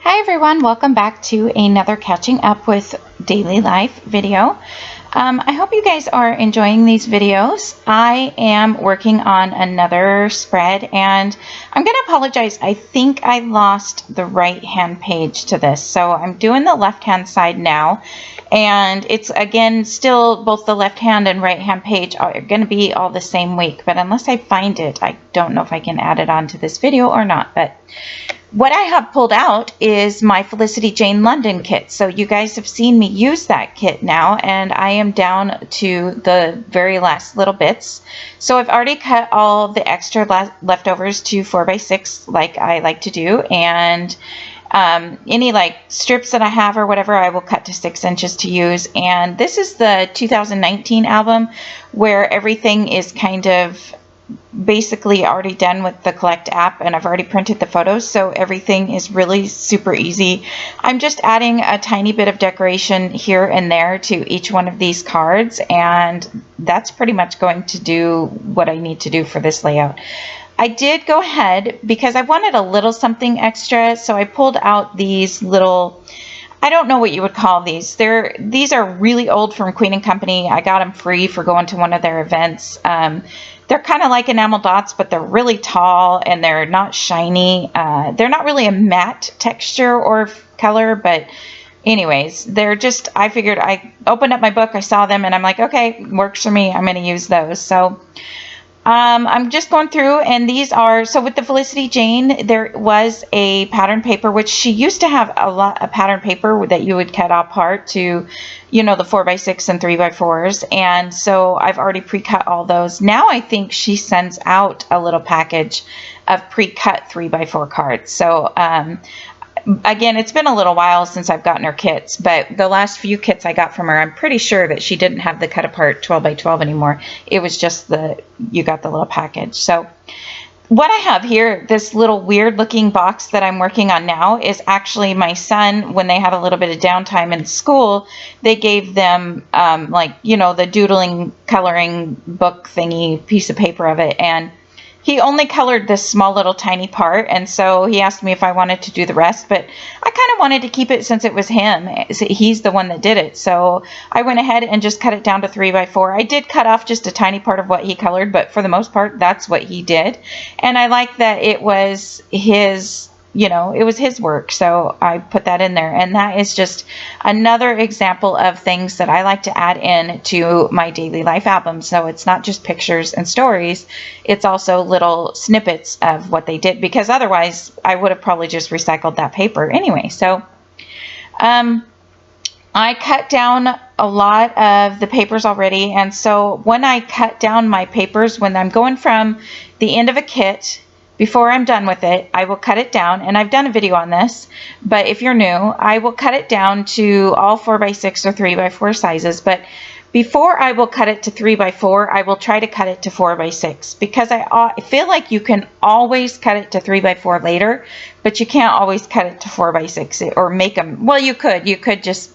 Hi everyone, welcome back to another catching up with daily life video. I hope you guys are enjoying these videos. I am working on another spread and I'm going to apologize. I think I lost the right hand page to this. So I'm doing the left hand side now, and it's again still both the left hand and right hand page are going to be all the same week, but unless I find it, I don't know if I can add it onto this video or not. But what I have pulled out is my Felicity Jane London kit. So you guys have seen me use that kit now, and I am down to the very last little bits. So I've already cut all the extra leftovers to 4x6 like I like to do, and any like strips that I have or whatever I will cut to 6 inches to use. And this is the 2019 album where everything is kind of basically already done with the Collect app, and I've already printed the photos, so everything is really super easy. I'm just adding a tiny bit of decoration here and there to each one of these cards, and that's pretty much going to do what I need to do for this layout. I did go ahead because I wanted a little something extra, so I pulled out these little, I don't know what you would call these. These are really old from Queen & Company. I got them free for going to one of their events. They're kind of like enamel dots, but they're really tall and they're not shiny. They're not really a matte texture or color, but anyways, they're just, I figured, I opened up my book, I saw them, and I'm like, okay, works for me. I'm going to use those. So I'm just going through, and these are, so with the Felicity Jane, there was a pattern paper, which she used to have a lot of pattern paper that you would cut apart to, you know, the 4x6 and 3x4s. And so I've already pre-cut all those. Now I think she sends out a little package of pre-cut 3x4 cards. So, again, it's been a little while since I've gotten her kits, but the last few kits I got from her, I'm pretty sure that she didn't have the cut apart 12x12 anymore. It was just you got the little package. So what I have here, this little weird looking box that I'm working on now, is actually my son, when they had a little bit of downtime in school, they gave them like, you know, the doodling coloring book thingy, piece of paper of it, and he only colored this small little tiny part, and so he asked me if I wanted to do the rest, but I kind of wanted to keep it since it was him. He's the one that did it, so I went ahead and just cut it down to 3x4. I did cut off just a tiny part of what he colored, but for the most part, that's what he did. And I like that it was his, you know, it was his work, so I put that in there. And that is just another example of things that I like to add in to my daily life album. So it's not just pictures and stories, it's also little snippets of what they did, because otherwise I would have probably just recycled that paper anyway. So I cut down a lot of the papers already, and so when I cut down my papers, when I'm going from the end of a kit, before I'm done with it, I will cut it down, and I've done a video on this, but if you're new, I will cut it down to all 4x6 or 3x4 sizes, but before I will cut it to 3x4, I will try to cut it to 4x6, because I feel like you can always cut it to 3x4 later, but you can't always cut it to 4x6 or make them, well, you could just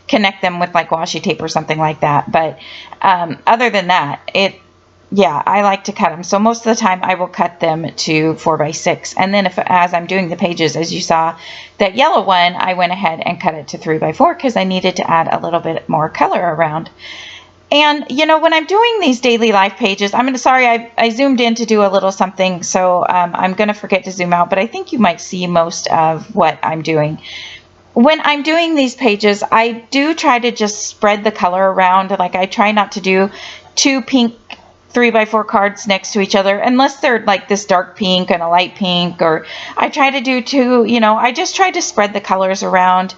connect them with like washi tape or something like that, but other than that, yeah, I like to cut them. So most of the time I will cut them to 4x6. And then as I'm doing the pages, as you saw, that yellow one, I went ahead and cut it to 3x4 because I needed to add a little bit more color around. And, you know, when I'm doing these daily life pages, sorry, I zoomed in to do a little something, so I'm going to forget to zoom out, but I think you might see most of what I'm doing. When I'm doing these pages, I do try to just spread the color around. Like, I try not to do two pink 3x4 cards next to each other unless they're like this dark pink and a light pink, or I try to do two, you know, I just try to spread the colors around.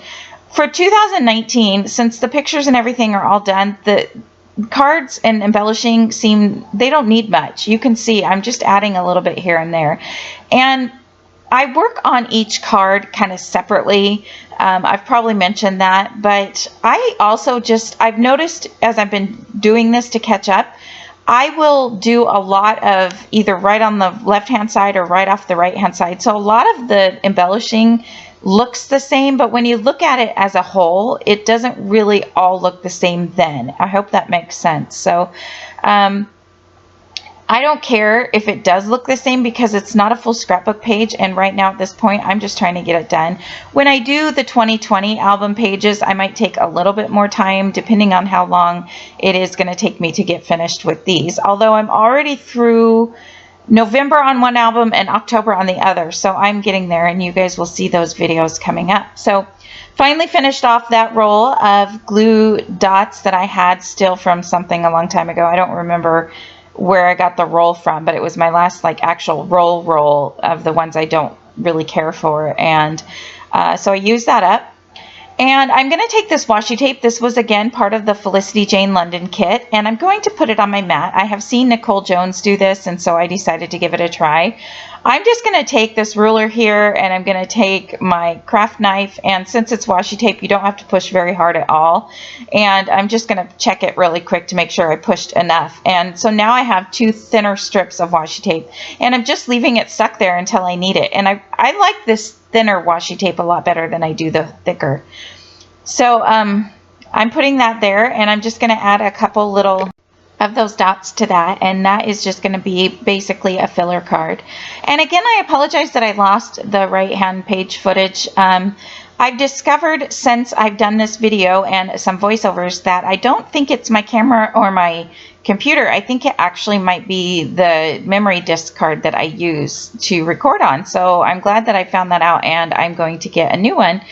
For 2019, since the pictures and everything are all done, the cards and embellishing they don't need much. You can see I'm just adding a little bit here and there, and I work on each card kind of separately. I've probably mentioned that, but I also I've noticed as I've been doing this to catch up, I will do a lot of either right on the left-hand side or right off the right-hand side. So a lot of the embellishing looks the same, but when you look at it as a whole, it doesn't really all look the same then. I hope that makes sense. So I don't care if it does look the same because it's not a full scrapbook page, and right now at this point I'm just trying to get it done. When I do the 2020 album pages, I might take a little bit more time depending on how long it is going to take me to get finished with these. Although I'm already through November on one album and October on the other, so I'm getting there, and you guys will see those videos coming up. So finally finished off that roll of glue dots that I had still from something a long time ago. I don't remember where I got the roll from, but it was my last like actual roll of the ones I don't really care for, and so I used that up. And I'm going to take this washi tape. This was again part of the Felicity Jane London kit, and I'm going to put it on my mat. I have seen Nicole Jones do this, and so I decided to give it a try. I'm just going to take this ruler here, and I'm going to take my craft knife, and since it's washi tape, you don't have to push very hard at all. And I'm just going to check it really quick to make sure I pushed enough. And so now I have 2 thinner strips of washi tape, and I'm just leaving it stuck there until I need it. And I like this thinner washi tape a lot better than I do the thicker. So I'm putting that there, and I'm just going to add a couple little of those dots to that, and that is just going to be basically a filler card. And again, I apologize that I lost the right hand page footage. I've discovered since I've done this video and some voiceovers that I don't think it's my camera or my computer. I think it actually might be the memory disk card that I use to record on. So I'm glad that I found that out, and I'm going to get a new one.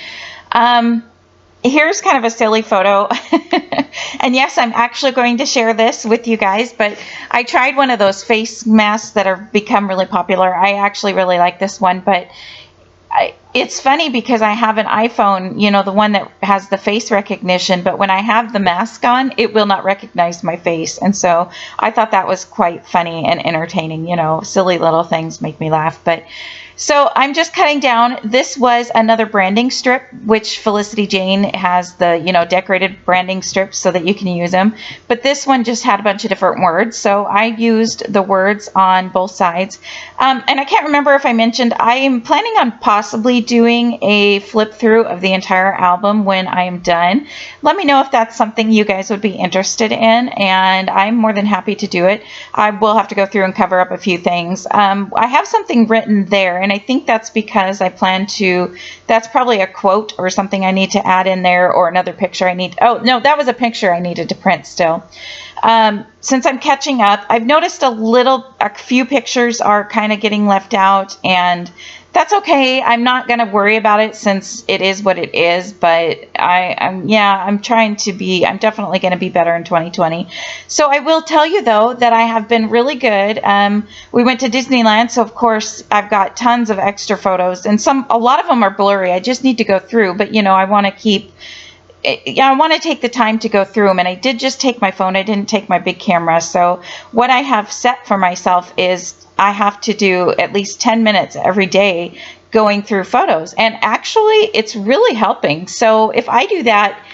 Here's kind of a silly photo. And yes, I'm actually going to share this with you guys, but I tried one of those face masks that have become really popular. I actually really like this one, but it's funny because I have an iPhone, you know, the one that has the face recognition, but when I have the mask on, it will not recognize my face. And so I thought that was quite funny and entertaining. You know, silly little things make me laugh. But so I'm just cutting down. This was another branding strip, which Felicity Jane has the, you know, decorated branding strips so that you can use them. But this one just had a bunch of different words. So I used the words on both sides. And I can't remember if I mentioned, I am planning on possibly doing a flip through of the entire album when I am done. Let me know if that's something you guys would be interested in, and I'm more than happy to do it. I will have to go through and cover up a few things. I have something written there, and I think that's because I plan to, that's probably a quote or something I need to add in there, or another picture I need. Oh no, that was a picture I needed to print still. Since I'm catching up, I've noticed a few pictures are kind of getting left out, and that's okay. I'm not going to worry about it since it is what it is, but I'm definitely going to be better in 2020. So I will tell you though that I have been really good. We went to Disneyland, so of course I've got tons of extra photos, and a lot of them are blurry. I just need to go through, but you know, I want to take the time to go through them, and I did just take my phone. I didn't take my big camera. So what I have set for myself is I have to do at least 10 minutes every day going through photos, and actually it's really helping. So if I do that,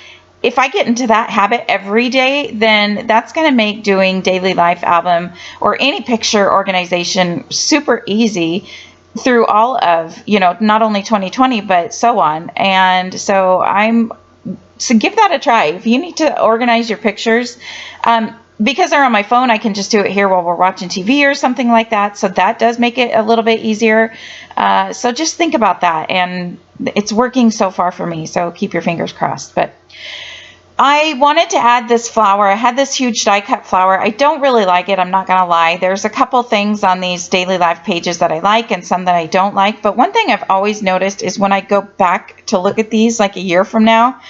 if I get into that habit every day, then that's going to make doing daily life album or any picture organization super easy through all of, you know, not only 2020 but so on. And so give that a try. If you need to organize your pictures, because they're on my phone, I can just do it here while we're watching TV or something like that. So that does make it a little bit easier. So just think about that. And it's working so far for me. So keep your fingers crossed. But I wanted to add this flower. I had this huge die cut flower. I don't really like it. I'm not going to lie. There's a couple things on these daily life pages that I like and some that I don't like. But one thing I've always noticed is when I go back to look at these like a year from now,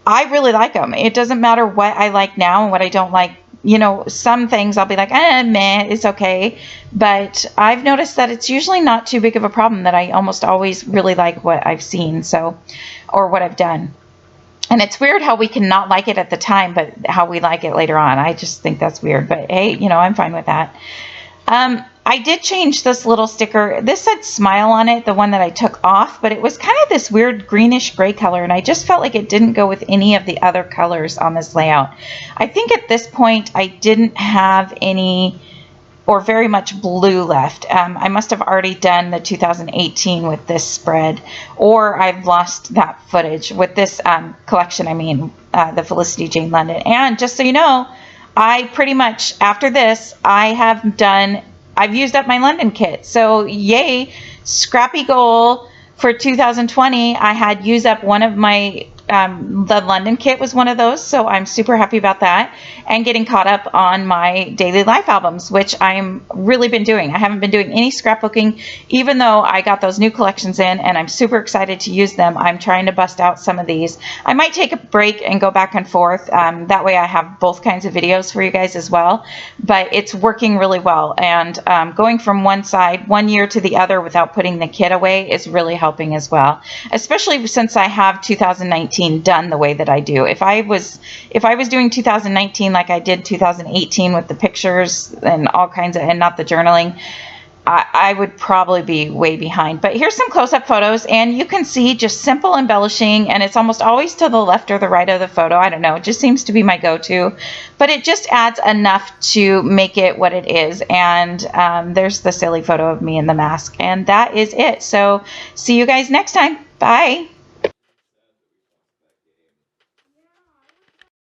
I really like them. It doesn't matter what I like now and what I don't like. You know, some things I'll be like, meh, it's okay. But I've noticed that it's usually not too big of a problem, that I almost always really like what I've seen, or what I've done. And it's weird how we can not like it at the time, but how we like it later on. I just think that's weird. But hey, you know, I'm fine with that. I did change this little sticker. This said smile on it, the one that I took off, but it was kind of this weird greenish gray color, and I just felt like it didn't go with any of the other colors on this layout. I think at this point I didn't have any or very much blue left. I must have already done the 2018 with this spread, or I've lost that footage with this collection. I mean, the Felicity Jane London. And just so you know, I pretty much, after this, I've used up my London kit. So yay, scrappy goal for 2020. I had used up one of my, the London kit was one of those. So I'm super happy about that, and getting caught up on my daily life albums, which I'm really been doing. I haven't been doing any scrapbooking, even though I got those new collections in and I'm super excited to use them. I'm trying to bust out some of these. I might take a break and go back and forth. That way I have both kinds of videos for you guys as well, but it's working really well. And going from one side, one year to the other without putting the kit away is really helping as well, especially since I have 2019 done the way that I do. If I was doing 2019 like I did 2018 with the pictures and all kinds of, and not the journaling, I would probably be way behind. But here's some close-up photos, and you can see just simple embellishing, and it's almost always to the left or the right of the photo. I don't know, it just seems to be my go-to, but it just adds enough to make it what it is. And there's the silly photo of me in the mask, and that is it. So see you guys next time. Bye.